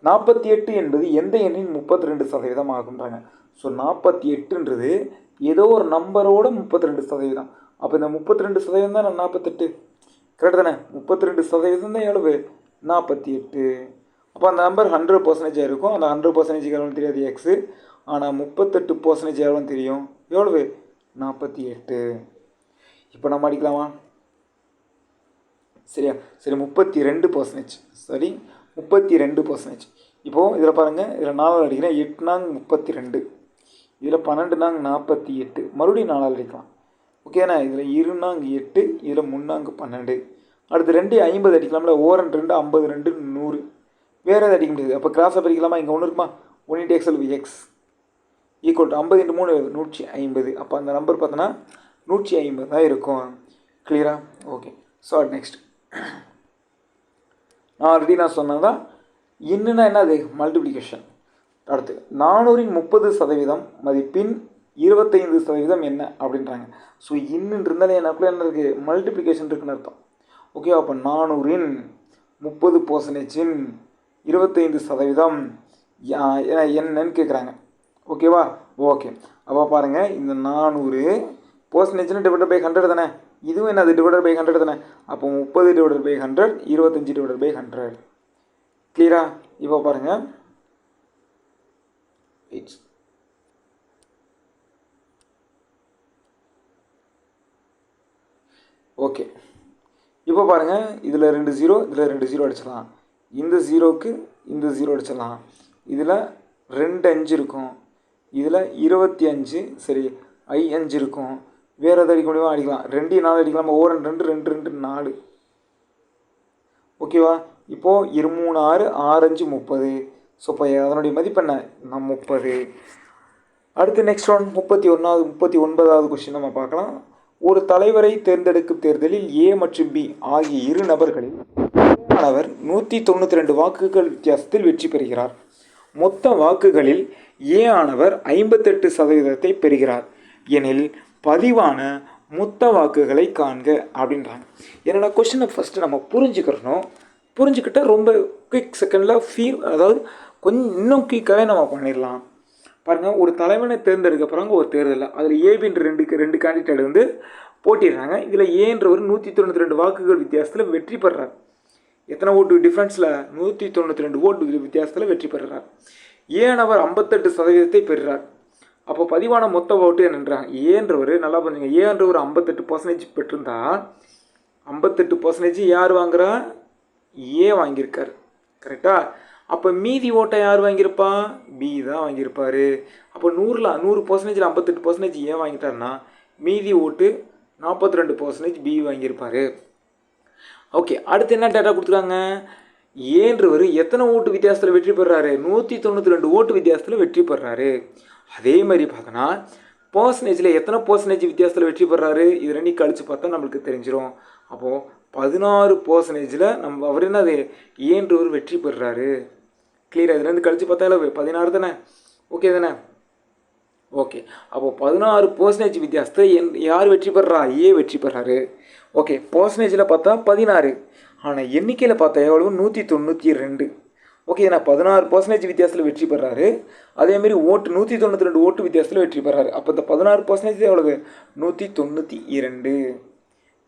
48 என்பது எந்த எண்ணின் 32% ஆகுன்றாங்க. ஸோ 48ன்றது ஏதோ ஒரு நம்பரோட 32%. அப்போ இந்த 32% தான் 48, கரெக்டு தானே? 32% தான் எவ்வளவு? 48. அப்போ அந்த நம்பர் 100% இருக்கும். அந்த 100% எவ்வளோன்னு தெரியாது, எக்ஸு. ஆனால் 38% எவ்வளோன்னு தெரியும், எவ்வளவு? 48. இப்போ நம்ம அடிக்கலாமா? சரியா? சரி, 32%. சரி, 32%. இப்போது இதில் பாருங்கள், இதில் 4 அடிக்கிறேன். 8 நாங்க 32, இதில் 12 நாங்க 48, மறுபடியும் 4 அடிக்கலாம். ஓகேண்ணா? இதில் 2 நாங்க 8, இதில் 3 நாங்க 12. அடுத்து 2 50 அடிக்கலாம்ல. ஓரன் 2 52 100. வேறு எதாவது அடிக்க முடியாது. அப்போ கிராஸை பிரிக்கலாமா? இங்கே ஒன்று இருக்குமா? 1 × x எக்ஸ் ஈக்குவல் டு 50 × 3 150. அப்போ அந்த நம்பர் பார்த்தோன்னா 150 தான் இருக்கும். கிளியரா? ஓகே. ஸோ நெக்ஸ்ட், நான் சொன்னதான் இன்னுன்னா என்னது? மல்டிப்ளிகேஷன். அடுத்து 400ன் 30% மதிப்பின் 25% என்ன அப்படின்றாங்க. ஸோ இன்னுன்னு இருந்தாலே எனக்குள்ள என்ன இருக்குது? மல்டிப்ளிகேஷன் இருக்குன்னு அர்த்தம். ஓகே, அப்போ 400ன் 30%ன் 25% என்னன்னு கேட்குறாங்க. ஓகேவா? ஓகே. அப்போ பாருங்கள், இந்த 400% டிவைடட் பை 100 தானே? இதுவும் என்னது? டிவைடட் பை 100 தானே? அப்போ 30 டிவைடட் பை 100, 25 டிவைடட் பை 100. கிளியரா? இப்போ பாருங்கள், ஓகே. இப்போ பாருங்கள், இதில் 2 0, இதில் 2 0 அடிச்சிடலாம். இந்த 0க்கு இந்த 0 அடிச்சிடலாம். இதில் 2 5 இருக்கும், இதில் 25, சரி 5 இருக்கும். வேறு எதாவது அடிக்க முடியுமா? அடிக்கலாம். 2 4 அடிக்கலாமா? ஓரன் 2 2 2 4. ஓகேவா? இப்போது 2 3 6 6 5 30. ஸோ இப்போ அதனுடைய மதிப்பு என்ன? 30. அடுத்து நெக்ஸ்ட் ஒன் 39வது கொஸ்டின் நம்ம பார்க்கலாம். ஒரு தலைவரை தேர்ந்தெடுக்கும் தேர்தலில் ஏ மற்றும் பி ஆகிய இரு நபர்களில் அவர் 192 வாக்குகள் வித்தியாசத்தில் வெற்றி பெறுகிறார். மொத்த வாக்குகளில் ஏ ஆனவர் 58% பெறுகிறார் எனில் பதிவான மொத்த வாக்குகளை காண்க அப்படின்றாங்க. என்னென்ன கொஸ்டினை ஃபஸ்ட்டு நம்ம புரிஞ்சுக்கிட்டால் ரொம்ப குயிக் செகண்டில் அதாவது கொஞ்சம் இன்னும் குயிக்காகவே நம்ம பண்ணிடலாம். பாருங்கள், ஒரு தலைவனை தேர்ந்தெடுக்க போகிறாங்க ஒரு தேர்தலில். அதில் ஏபின்ற ரெண்டு கேண்டிடேட் வந்து போட்டிடுறாங்க. இதில் ஏன்றவர் 192 வாக்குகள் வித்தியாசத்தில் வெற்றி பெறுறார். எத்தனை ஓட்டு டிஃப்ரென்ஸில்? 192 ஓட்டு வித்தியாசத்தில் வெற்றி பெறுறார். ஏனவர் 58% பெறுறார். அப்போ பதிவான மொத்த ஓட்டு என்னன்றாங்க. ஏன்றவர் நல்லா பண்ணுங்க, ஏன்றவர் 58% பெற்றிருந்தால் 58% யார் வாங்குறா? ஏ வாங்கியிருக்கார். கரெக்டா? அப்போ மீதி ஓட்டை யார் வாங்கியிருப்பா? பி தான் வாங்கியிருப்பார். அப்போ 100% 58% ஏ வாங்கிட்டாருன்னா மீதி ஓட்டு 42% பி வாங்கியிருப்பார். ஓகே, அடுத்து என்ன டேட்டா கொடுத்துருக்காங்க? ஏன்றவர் எத்தனை ஓட்டு வித்தியாசத்தில் வெற்றி பெறாரு? 192 ஓட்டு வித்தியாசத்தில் வெற்றி பெறாரு. அதே மாதிரி பார்த்தோன்னா பர்சன்டேஜில் எத்தனை பர்சன்டேஜ் வித்தியாசத்தில் வெற்றி பெறாரு? இது ரெண்டையும் கழித்து பார்த்தா நம்மளுக்கு தெரிஞ்சிடும். அப்போது 16% நம்ம அவர் என்னது? ஏன்றவர் வெற்றி பெறாரு. கிளியராக? இதுலேருந்து கழித்து பார்த்தா 16 தானே? ஓகே தானே? ஓகே. அப்போது 16% வித்தியாசத்தை யார் வெற்றி பெறா? ஏ வெற்றி பெறாரு. ஓகே, பர்சன்டேஜில் பார்த்தா 16, ஆனால் எண்ணிக்கையில் பார்த்தா எவ்வளவு? 192. ஓகே, நான் 16% வித்தியாசத்தில் வெற்றி பெறாரு. அதேமாரி ஓட்டு 192 ஓட்டு வித்தியாசத்தில் வெற்றி பெறாரு. அப்போ இந்த 16% எவ்வளவு? 192.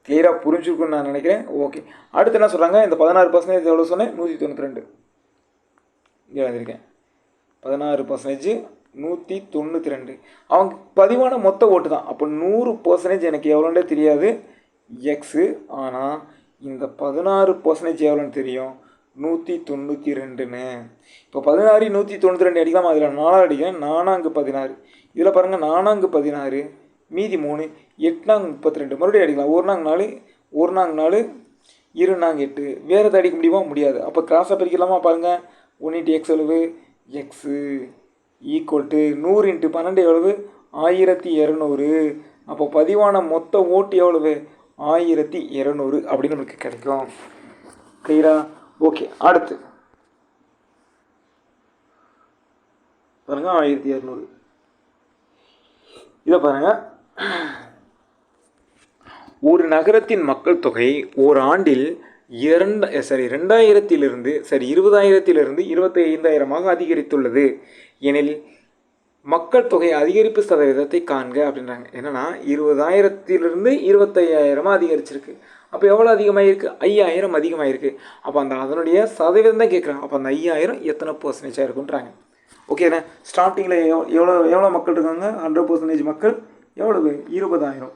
கிளியராக புரிஞ்சுருக்குன்னு நான் நினைக்கிறேன். ஓகே, அடுத்து என்ன சொல்கிறாங்க? இந்த 16% எவ்வளோ சொன்னேன்? 192. இங்கே வந்திருக்கேன். 16% 192. அவங்க பதிவான மொத்த ஓட்டு தான். அப்போ 100% எனக்கு எவ்வளோன்றே தெரியாது, எக்ஸு. ஆனால் இந்த 16% எவ்வளோன்னு தெரியும், 192ன்னு. இப்போ 16 192 அடிக்கலாம். அதில் 4 அடிக்கிறேன். 4 16. இதில் பாருங்கள், 4 16, மீதி 3, 8 32. மறுபடியும் அடிக்கலாம். 1 4, 1 4, 2 8. வேறு எதாவது அடிக்க முடியுமா? முடியாது. அப்போ கிராஸாக பிரிக்கலாமா? பாருங்கள், 1 × x எவ்வளவு? எக்ஸு ஈக்குவல் டு 100 × 12 எவ்வளவு? 1200. அப்போ பதிவான மொத்த ஓட்டு எவ்வளவு? 1200 அப்படின்னு நமக்கு கிடைக்கும். கிளியரா? ஓகே, அடுத்து பாருங்க, 1200. இதை பாருங்க, ஒரு நகரத்தின் மக்கள் தொகை ஓர் ஆண்டில் 2000 25,000 அதிகரித்துள்ளது எனில் மக்கள் தொகை அதிகரிப்பு சதவீதத்தை காண்க அப்படின்றாங்க. என்னன்னா 20,000 25,000 அதிகரிச்சிருக்கு. அப்போ எவ்வளோ அதிகமாகிருக்கு? 5,000 அதிகமாகிருக்கு. அப்போ அதனுடைய சதவீதம் தான் கேட்குறாங்க. அப்போ அந்த 5,000 எத்தனை பர்சன்டேஜாக இருக்குன்றாங்க. ஓகேண்ணா, ஸ்டார்டிங்கில் எவ்வளோ மக்கள் இருக்காங்க? 100% மக்கள். எவ்வளவு? 20,000.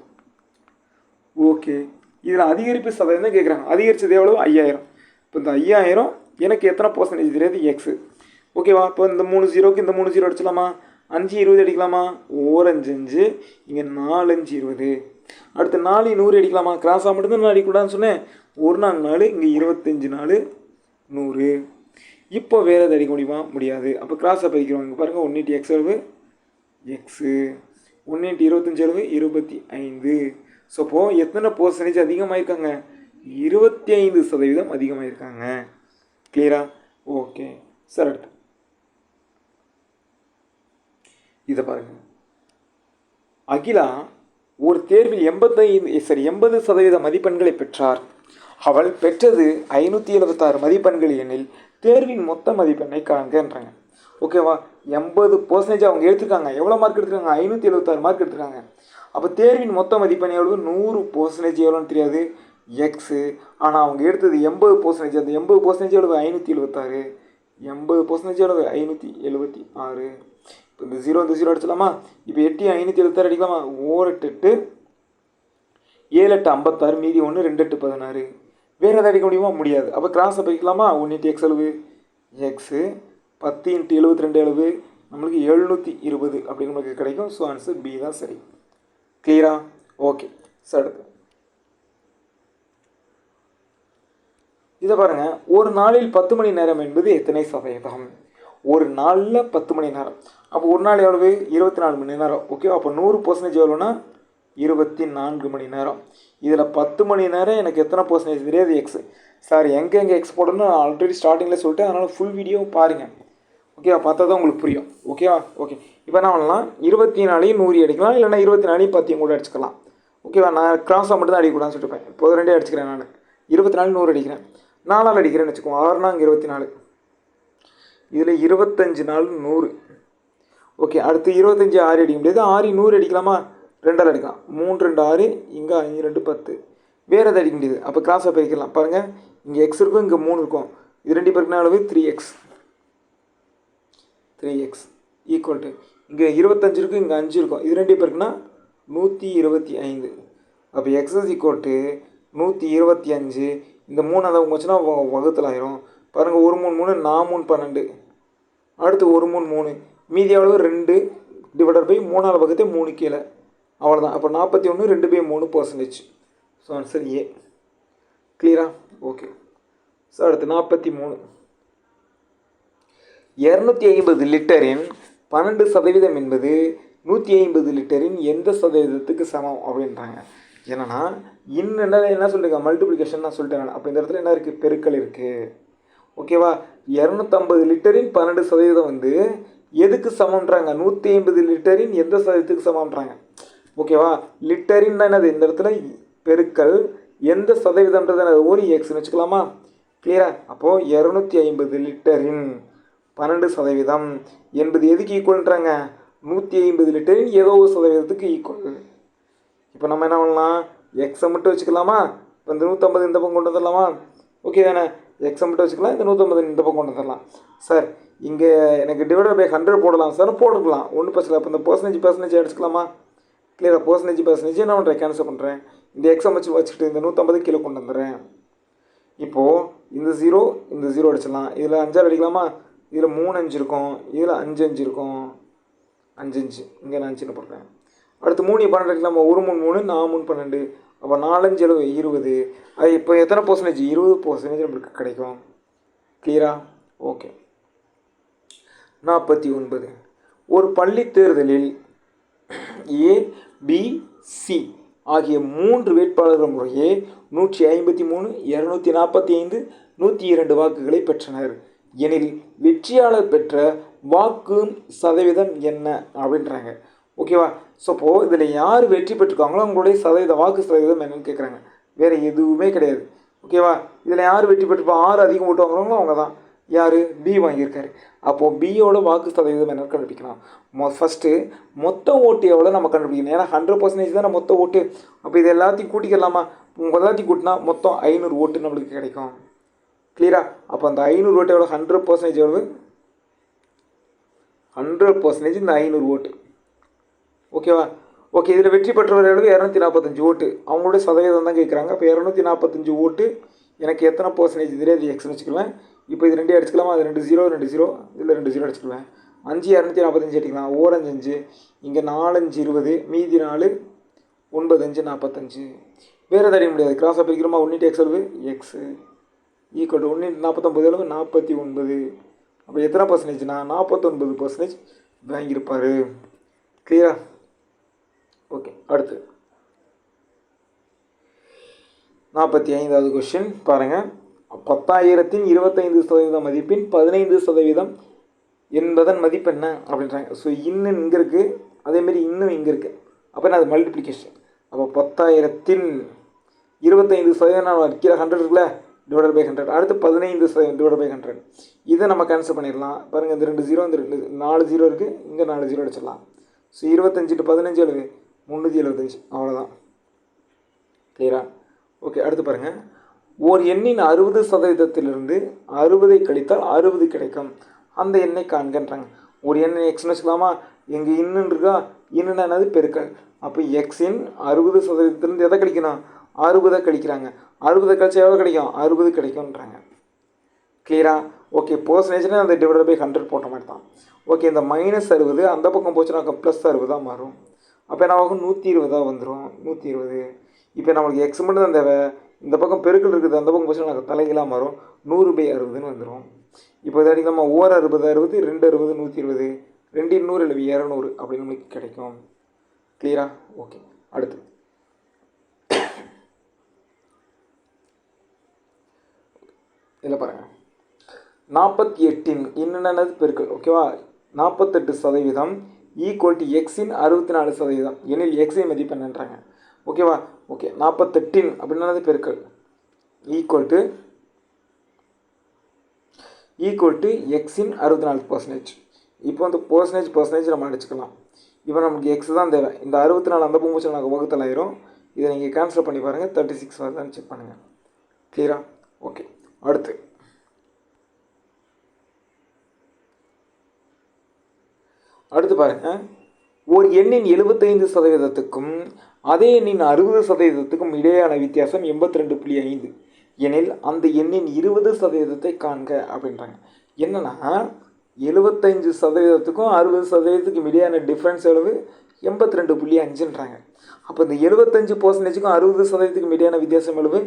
ஓகே, இதில் அதிகரிப்பு சதவீதம் கேட்குறாங்க. அதிகரித்தது எவ்வளோ? 5,000. இப்போ இந்த 5,000 எனக்கு எத்தனை பர்சன்டேஜ் தெரியாது? எக்ஸு. ஓகேவா? இப்போ இந்த 3 0க்கு இந்த 3 0 அடிச்சலாமா? 5 20 அடிக்கலாமா? 1 5 5, இங்கே 4 5 20. அடுத்து 4 100 அடிக்கலாமா? கிராஸாக மட்டும்தான் நான் அடிக்கூடாதுன்னு சொன்னேன். 1 4 4, இங்கே 25 4 100. இப்போ வேறு எது அடிக்க முடியுமா? முடியாது. அப்போ கிராஸாக பதிக்கிறோம். இங்கே பாருங்கள், 1 × x எவ்வளவு? எக்ஸு. 1 × 25 எவ்வளவு? 25. ஸோ அப்போது எத்தனை பர்சன்டேஜ் அதிகமாகிருக்காங்க? 25% அதிகமாகிருக்காங்க. கிளியரா? Okay sir. அடுத்து இதை பாருங்கள். அகிலா ஒரு தேர்வில் 80% மதிப்பெண்களை பெற்றார். அவள் பெற்றது 576 மதிப்பெண்கள் எனில் தேர்வின் மொத்த மதிப்பெண்ணை காண்கன்றாங்க. ஓகேவா? 80% அவங்க எடுத்துருக்காங்க. எவ்வளோ மார்க் எடுத்துருக்காங்க? 576 மார்க் எடுத்துருக்காங்க. அப்போ தேர்வின் மொத்த மதிப்பெண் எவ்வளவு? 100% எவ்வளோன்னு தெரியாது, எக்ஸு. ஆனால் அவங்க எடுத்தது 80%. அந்த 80% எவ்வளவு? 576. 80% எவ்வளவு? 576. இப்போ இந்த 0 இந்த 0 அடிச்சலாமா? இப்போ 8 576 அடிக்கலாமா? 1 8 8, 7 8 56, மீதி 1 2 8 16. வேறு எதாவது அடிக்க முடியுமா? முடியாது. அப்போ கிராஸை பிரிக்கலாமா? 1 × x எவ்வளவு? எக்ஸு. 10 × 72 எவ்வளவு? நம்மளுக்கு 720 அப்படின்னு நமக்கு கிடைக்கும். ஸோ ஆன்சர் பி தான் சரி. கிளியரா? Okay sir. அடுத்து இதை பாருங்கள். ஒரு நாளில் 10 மணி நேரம் என்பது எத்தனை சதவீதம்? ஒரு நாளில் 10 மணி நேரம். அப்போ ஒரு நாள் எவ்வளவு? 24 மணி நேரம். ஓகே, அப்போ 100% எவ்வளோன்னா 24 மணி நேரம். இதில் 10 மணி நேரம் எனக்கு எத்தனை பர்சன்டேஜ் தெரியாது? எக்ஸ். சார் எங்கே எக்ஸ் போடணும்னு நான் ஆல்ரெடி ஸ்டார்டிங்கில் சொல்லிட்டேன். அதனால் ஃபுல் வீடியோவும் பாருங்கள். ஓகேவா? பார்த்தா தான் உங்களுக்கு புரியும். ஓகேவா? ஓகே, இப்போ என்ன பண்ணலாம்? 24 100 அடிக்கலாம், இல்லைனா 24 10 கூட அடிச்சுக்கலாம். ஓகேவா? நான் கிராஸாக மட்டும் தான் அடிக்கக்கூடாதுன்னு சொல்லிட்டுப்பேன். இப்போ 2 அடிச்சுக்கிறேன். நான் 24 100 அடிக்கிறேன். 4 அடிக்கிறேன்னு வச்சுக்கோங்க. 6 4 24. இதில் 25 4 100. ஓகே, அடுத்து 25 6 அடிக்க முடியாது. 6 100 அடிக்கலாமா? 2 அடிக்கலாம். 3 2 6, இங்கே 5 2 10. வேறு எதாவது அடிக்க முடியாது. அப்போ கிராஸாக பிரிக்கலாம். பாருங்கள், இங்கே எக்ஸ் இருக்கும், இங்கே 3 இருக்கும். இது 2 பேருக்குனா அளவு 3x. 3x ஈக்குவல் டு இங்கே 25 இருக்கும், இங்கே 5 இருக்கும். இது 2 பேருக்குன்னா 125. அப்போ எக்ஸ் இஸ் ஈக்குவல் டு 125. இந்த 3 அதை வச்சுன்னா வகுத்தில் ஆயிரும். பாருங்கள், 1 3 3, 4 3 12. அடுத்து 1 3 3, மீதி எவ்வளவு? 2 டிவைடட் பை 3 வகுத்து 3 கீழே. அவ்வளோதான். அப்போ 41 2/3%. So answer A. கிளியரா? ஓகே ஸோ அடுத்து 43. 250 லிட்டரின் 12% என்பது 150 லிட்டரின் எந்த சதவீதத்துக்கு சமம் அப்படின்றாங்க. என்னன்னா என்ன சொல்லியிருக்காங்க? மல்டிப்ளிகேஷன் நான் சொல்லிட்டேன் நான். அப்போ இந்த இடத்துல என்ன இருக்குது? பெருக்கல் இருக்குது. ஓகேவா? 250 லிட்டரின் 12% வந்து எதுக்கு சமம்ன்றாங்க? 150 லிட்டரின் எந்த சதவீதத்துக்கு சமம்ன்றாங்க. ஓகேவா? லிட்டரின் தான் என்னது? இந்த இடத்துல பெருக்கல் எந்த சதவீதம்ன்றது என்னது? ஒரு எக்ஸ்ன்னு வச்சுக்கலாமா? கிளியரா? அப்போது 250 லிட்டரின் 12% என்பது எதுக்கு ஈக்குவல்ன்றாங்க? 150 லிட்டரின் ஏதோ ஒரு சதவீதத்துக்கு ஈக்குவல். இப்போ நம்ம என்ன பண்ணலாம்? எக்ஸை மட்டும் வச்சுக்கலாமா? இப்போ இந்த 150 இந்த பக்கம் கொண்டு வந்துடலாமா? ஓகே தானே? எக்ஸை மட்டும் வச்சுக்கலாம், இந்த 150 இந்த பக்கம் கொண்டு வந்துடலாம். சார் இங்கே எனக்கு டிவைடட் பை 100 போடலாம் சார். போட்டுக்கலாம், ஒன்றும் பிரச்சனை. அப்போ இந்த பர்சன்டேஜ் அடிச்சுக்கலாமா? கிளியராக? பர்சன்டேஜ் என்ன பண்ணுறேன்? கேன்சல் பண்ணுறேன். இந்த எக்ஸை வச்சுக்கிட்டு இந்த 150 கீழே கொண்டு வந்துடுறேன். இப்போது இந்த 0 அடிச்சிடலாம். இதில் 5 அடிக்கலாமா? இதில் 3 5 இருக்கும், இதில் 5 5 இருக்கும். 5 5 இங்கே நான் 5 போடுறேன். அடுத்து 3 12 அடிக்கலாமா? 1 3 3, 4 3 12. அப்போ 4 5 20. அது இப்போ எத்தனை பர்சன்டேஜ்? 20% நம்மளுக்கு கிடைக்கும். கிளியரா? ஓகே. 49. ஒரு பள்ளி தேர்தலில் ஏ பி சி ஆகிய 3 வேட்பாளர்கள் முறையே 153, 245, 102 வாக்குகளை பெற்றனர் எனில் வெற்றியாளர் பெற்ற வாக்கு சதவீதம் என்ன அப்படின்றாங்க. ஓகேவா? ஸோ இதில் யார் வெற்றி பெற்றிருக்காங்களோ அவங்களுடைய வாக்கு சதவீதம் என்னன்னு கேட்குறாங்க. வேறு எதுவுமே கிடையாது. ஓகேவா? இதில் யார் வெற்றி பெற்றிருப்பா? 6 அதிகம் ஓட்டு வாங்குறவங்களோ அவங்க தான். யார்? பி வாங்கியிருக்காரு. அப்போது பியோட வாக்கு சதவீதம் என்ன கண்டுபிடிக்கலாம்? ஃபஸ்ட்டு மொத்த ஓட்டு எவ்வளோ நம்ம கண்டுபிடிக்கணும். ஏன்னா 100% தானே மொத்த ஓட்டு. அப்போ இது எல்லாத்தையும் கூட்டிக்கலாமா? எல்லாத்தையும் கூட்டினா மொத்தம் 500 ஓட்டு நம்மளுக்கு கிடைக்கும். கிளியரா? அப்போ அந்த 500 ஓட்டு எவ்வளோ? 100% எவ்வளவு? 100% இந்த 500 ஓட்டு. ஓகேவா? ஓகே, இதில் வெற்றி பெற்றவர் எவ்வளவு? 245 ஓட்டு. அவங்களோட சதவீதம் தான் கேட்குறாங்க. அப்போ 245 ஓட்டு எனக்கு எத்தனை பர்சன்டேஜ்? இதில் இது எக்ஸ்னு வச்சுக்குவேன். இப்போ இது 2 அடிச்சுக்கலாமா? அது 2 0 2 0, இதில் 2 0 அடிச்சுக்குவேன். 5 245 அடிக்கலாம். 1 5 5, இங்கே 4 5 20, மீதி 4 9 5 45. வேறு எதாவது அடிக்க முடியாது. கிராஸாக பிரிக்கிறோமா? 1 × x எவ்வளவு? எக்ஸ் ஈக்குவல் டு 1 × 49 எவ்வளவு? 49. அப்போ எத்தனை பர்சன்டேஜ்னா 49% வாங்கியிருப்பார். கிளியரா? ஓகே, அடுத்து 45வது கொஸ்டின் பாருங்கள். 10,000-இன் 25% மதிப்பின் 15% என்பதன் மதிப்பு என்ன அப்படின்றாங்க. ஸோ இன்னும் இங்கே இருக்குது, அதேமாரி இன்னும் இங்கே இருக்குது. அப்போ என்ன? அது மல்டிப்ளிகேஷன். அப்போ 10,000-இன் 25% நான் கீழே 100 இருக்குல்ல, டிவைடட் பை 100. அடுத்து 15% டிவைடட் பை 100. இதை நம்ம கேன்சல் பண்ணிடலாம். பாருங்கள், இந்த 2 0, இந்த 4 0 இருக்குது, இங்கே 4 0 அடிச்சிடலாம். ஸோ 25 × 15 எவ்வளவு? 375. அவ்வளோதான். கிளியரா? ஓகே, அடுத்து பாருங்கள். ஓர் எண்ணின் 60%-இலிருந்து 60 கழித்தால் 60 கிடைக்கும். அந்த எண்ணை காண்கன்றாங்க. ஒரு எண்ணை எக்ஸ்னு வச்சுக்கலாமா? எங்கே இன்னுன்னு இருக்கா? இன்னுன்னா என்னது? பெருக்கல். அப்போ எக்ஸின் 60%-இலிருந்து எதை கழிக்கணும்? 60 கழிக்கிறாங்க. 60 கழிச்சா எவ்வளோ கிடைக்கும்? 60 கிடைக்கும்ன்றாங்க. கிளியரா? ஓகே, பர்சன்டேஜ்னா அந்த டிவைடட் பை 100 போட்ட மாதிரி தான். ஓகே, இந்த -60 அந்த பக்கம் போச்சுன்னா +60 மாறும். அப்போ என்ன ஆகும்? 120 வந்துடும். 120. இப்போ நம்மளுக்கு எக்ஸ் மட்டும் தான் தேவை. இந்த பக்கம் பெருக்கல் இருக்குது, அந்த பக்கம் போச்சுன்னா தலைகளாக மாறும். 100/60 வந்துடும். இப்போ இதை அடிக்கலாமா? 1 60 60, 2 60 120, 2 100 200 அப்படின்னு நம்மளுக்கு கிடைக்கும். கிளியரா? ஓகே, அடுத்து இதில் பாருங்கள். 48-இன் என்னென்னது பெருக்கல். ஓகேவா? 48% ஈக்குவல் டு எக்ஸின் 64% எனில் எக்ஸின் மதிப்பு என்னன்றாங்க. ஓகேவா? ஓகே, 48 அப்படின்னது பெருக்கல் ஈக்குவல் டு எக்ஸின் 64%. இப்போ அந்த பர்சன்டேஜ் நம்ம அடிச்சுக்கலாம். இப்போ நமக்கு எக்ஸ் தான் தேவை. இந்த 64 அந்த பூமிச்சு நாங்கள் வகுத்தல் ஆயிரும். இதை நீங்கள் கேன்சல் பண்ணி பாருங்கள். 36 வருதான்னு செக் பண்ணுங்கள். கிளியரா? ஓகே, அடுத்து பாருங்கள். ஒரு எண்ணின் 75%-க்கும் அதே எண்ணின் 60%-க்கும் இடையேயான வித்தியாசம் 82.5 எனில் அந்த எண்ணின் 20%-ஐ காண்க அப்படின்றாங்க. என்னன்னா 75%-க்கும் 60%-க்கும் இடையான டிஃப்ரென்ஸ் எவ்வளவு? 82.5ன்றாங்க. அப்போ இந்த 75%-க்கும் 60%-க்கும் இடையான வித்தியாசம் எவ்வளவு?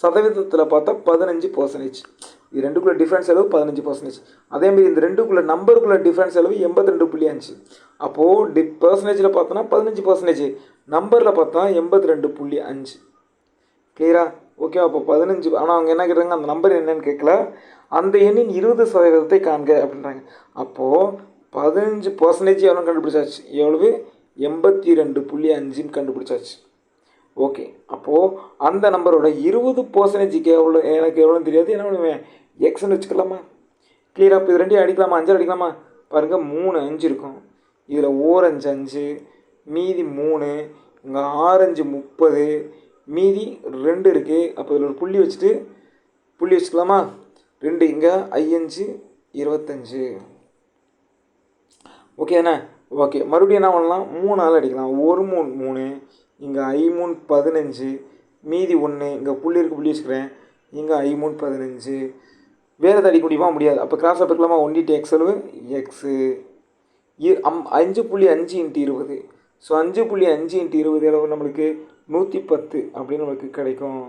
சதவீதத்தில் பார்த்தா 15%. இது ரெண்டுக்குள்ள டிஃப்ரென்ஸ் எவ்வளவு? 15%. அதேமாதிரி இந்த ரெண்டுக்குள்ள நம்பருக்குள்ள டிஃப்ரென்ஸ் எவ்வளவு? 82.5. அப்போது பர்சன்டேஜில் பார்த்தோன்னா 15%, நம்பரில் பார்த்தா 82.5. கிளியரா? ஓகே, அப்போ 15. ஆனால் அவங்க என்ன கேட்குறாங்க? அந்த நம்பர் என்னன்னு கேட்கல, அந்த எண்ணின் 20%-ஐ காண்க அப்படின்றாங்க. அப்போது 15% எவ்வளோ கண்டுபிடிச்சாச்சு? எவ்வளவு? 82.5ன்னு கண்டுபிடிச்சாச்சு. ஓகே, அப்போது அந்த நம்பரோட 20%க்கு எவ்வளோ எனக்கு எவ்வளோன்னு தெரியாது. என்ன பண்ணுவேன்? எக்ஸ்ன்னு வச்சுக்கலாமா? கிளியராக? இப்போ இது 2 அடிக்கலாமா? 5 அடிக்கலாமா? பாருங்கள், 3 5 இருக்கும். இதில் 1 5 5, மீதி 3, இங்கே 6 5 30, மீதி 2 இருக்குது. அப்போ இதில் ஒரு புள்ளி வச்சுக்கலாமா? 2 இங்கே, 5 25. ஓகே தானே? ஓகே, மறுபடியும் என்ன பண்ணலாம்? 3 அடிக்கலாம். 1 3 3, இங்கே 5 15, மீதி 1, இங்கே புள்ளி வச்சுக்கிறேன். இங்கே 5 15. வேறு எதாவது அடிக்க முடியுமா? முடியாது. அப்போ கிராஸாக இருக்கலாமா? 1 × x எவ்வளவு? எக்ஸு 5.5 × 20. ஸோ 5.5 × 20 எவ்வளவு? நம்மளுக்கு 110 அப்படின்னு நம்மளுக்கு கிடைக்கும்.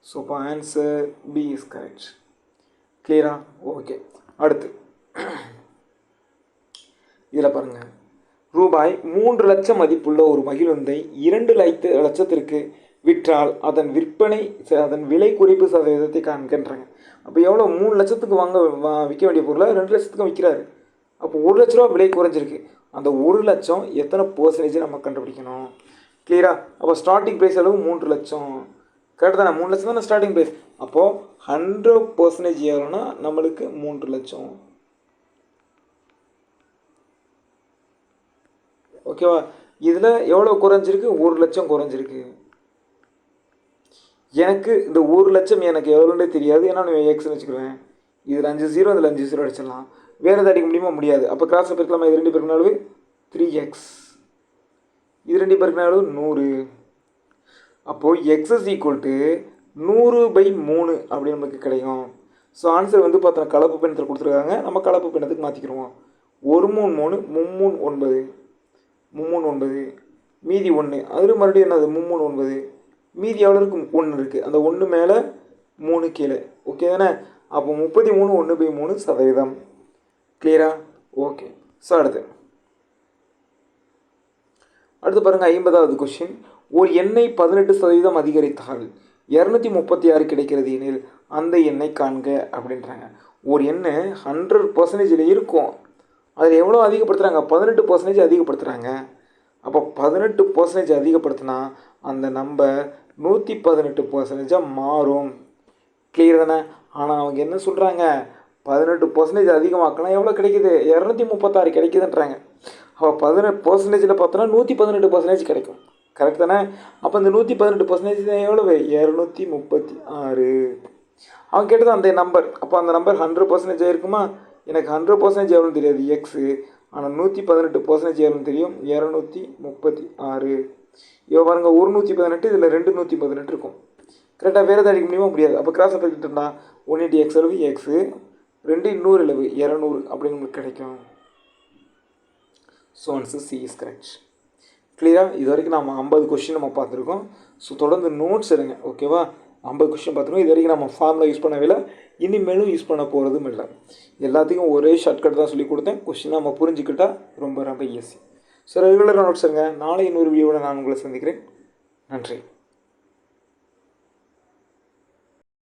ஸோ இப்போ ஆன்சர் பி இஸ் கரெக்ட். கிளியரா? ஓகே, அடுத்து இதில் பாருங்கள். ரூபாய் 3 லட்சம் மதிப்புள்ள ஒரு மகிழுந்தை 2 லட்சத்திற்கு விற்றால் அதன் விலை குறைப்பு சதவீதத்தை காண்கின்றாங்க. அப்போ எவ்வளோ? 3 லட்சத்துக்கு விற்க வேண்டிய பொருளை 2 லட்சத்துக்கு விற்கிறாரு. அப்போ 1 லட்ச ரூபா விலை குறைஞ்சிருக்கு. அந்த 1 லட்சம் எத்தனை பர்சன்டேஜ் நம்ம கண்டுபிடிக்கணும். கிளியரா? அப்போ ஸ்டார்டிங் ப்ரைஸ் அளவு 3 லட்சம். கரெக்டு தானே? 3 லட்சம் தானே ஸ்டார்டிங் ப்ரைஸ். அப்போது 100% எவ்வளோன்னா நம்மளுக்கு 3 லட்சம். ஓகேவா? இதில் எவ்வளோ குறைஞ்சிருக்கு? 1 லட்சம் குறைஞ்சிருக்கு. எனக்கு இந்த 1 லட்சம் எனக்கு எவ்வளோன்னே தெரியாது, ஏன்னா நான் எக்ஸ்னு வச்சுக்குவேன். இதில் 5 0, இதில் 5 0 அடிச்சிடலாம். வேறு எதாவது அடிக்க முடியுமா? முடியாது. அப்போ கிராஸில் பெருக்கலாமா? இது 2 பெருக்கின அளவு 3x, இது 2 பெருக்கின அளவு 100. அப்போது எக்ஸ் இஸ் ஈக்குவல் டு 100/3 அப்படின்னு நமக்கு கிடைக்கும். ஸோ ஆன்சர் வந்து பார்த்தோன்னா கலப்பு பின்னத்தில் கொடுத்துருக்காங்க, நம்ம கலப்பு பின்னத்துக்கு மாற்றிக்கிடுவோம். 1 3 3, 3 3 9, 3 9, மீதி 1. அதில் மறுபடியும் என்னது? 3 9, மீதி எவ்வளோ இருக்குது? 1 இருக்குது. அந்த 1 மேலே 3 கீழே. ஓகே தானே? அப்போ 33 1/3%. கிளியரா? ஓகே. ஸோ அடுத்து பாருங்கள் 50வது கொஷின். ஒரு எண்ணை 18% அதிகரித்தால் 236 கிடைக்கிறது எனில் அந்த எண்ணை காண்க அப்படின்றாங்க. ஒரு எண்ணு 100% இருக்கும், அதில் எவ்வளோ அதிகப்படுத்துகிறாங்க? 18% அதிகப்படுத்துகிறாங்க. அப்போ 18% அதிகப்படுத்தினா அந்த நம்பர் 118% மாறும். கிளியர் தானே? ஆனால் அவங்க என்ன சொல்கிறாங்க? 18% அதிகமாக்கலாம் எவ்வளோ கிடைக்குது? 236 கிடைக்குதுன்றாங்க. அப்போ 18% பார்த்தோன்னா 118% கிடைக்கும். கரெக்ட் தானே? அப்போ இந்த 118% எவ்வளவு? 236. அவன் கேட்டது அந்த நம்பர். அப்போ அந்த நம்பர் 100% இருக்குமா? எனக்கு 100% எவ்வளோன்னு தெரியாது, எக்ஸு. ஆனால் 118% எவ்வளோன்னு தெரியும், 236. இவன் பாருங்க, ஒரு 118, இதில் 2 118 இருக்கும். கரெக்டாக வேறு எதாவது அடிக்க முடியுமா? முடியாது. அப்போ கிராஸ் எடுத்துக்கிட்டோம்னா 1 × x அளவு எக்ஸு, 2 இன்னொரு அளவு 200 அப்படின்னு உங்களுக்கு கிடைக்கும். So answer C is correct. கிளியராக? இது வரைக்கும் நம்ம 50 கொஸ்டின் நம்ம பார்த்துருக்கோம். ஸோ தொடர்ந்து நோட்ஸ் எடுங்க. ஓகேவா? 50 கொஸ்டின் பார்த்துருக்கோம். இது வரைக்கும் நம்ம ஃபார்முலா யூஸ் பண்ணவே இல்லை, இனிமேலும் யூஸ் பண்ண போகிறதும் இல்லை. எல்லாத்துக்கும் ஒரே ஷார்ட்கட் தான் சொல்லி கொடுத்தேன். கொஸ்டின் நம்ம புரிஞ்சுக்கிட்டா ரொம்ப ரொம்ப ஈஸி. ஸோ ரெகுலராக நோட்ஸ் எடுங்க. நாளை இன்னொரு வீடியோட நான் உங்களை சந்திக்கிறேன். நன்றி.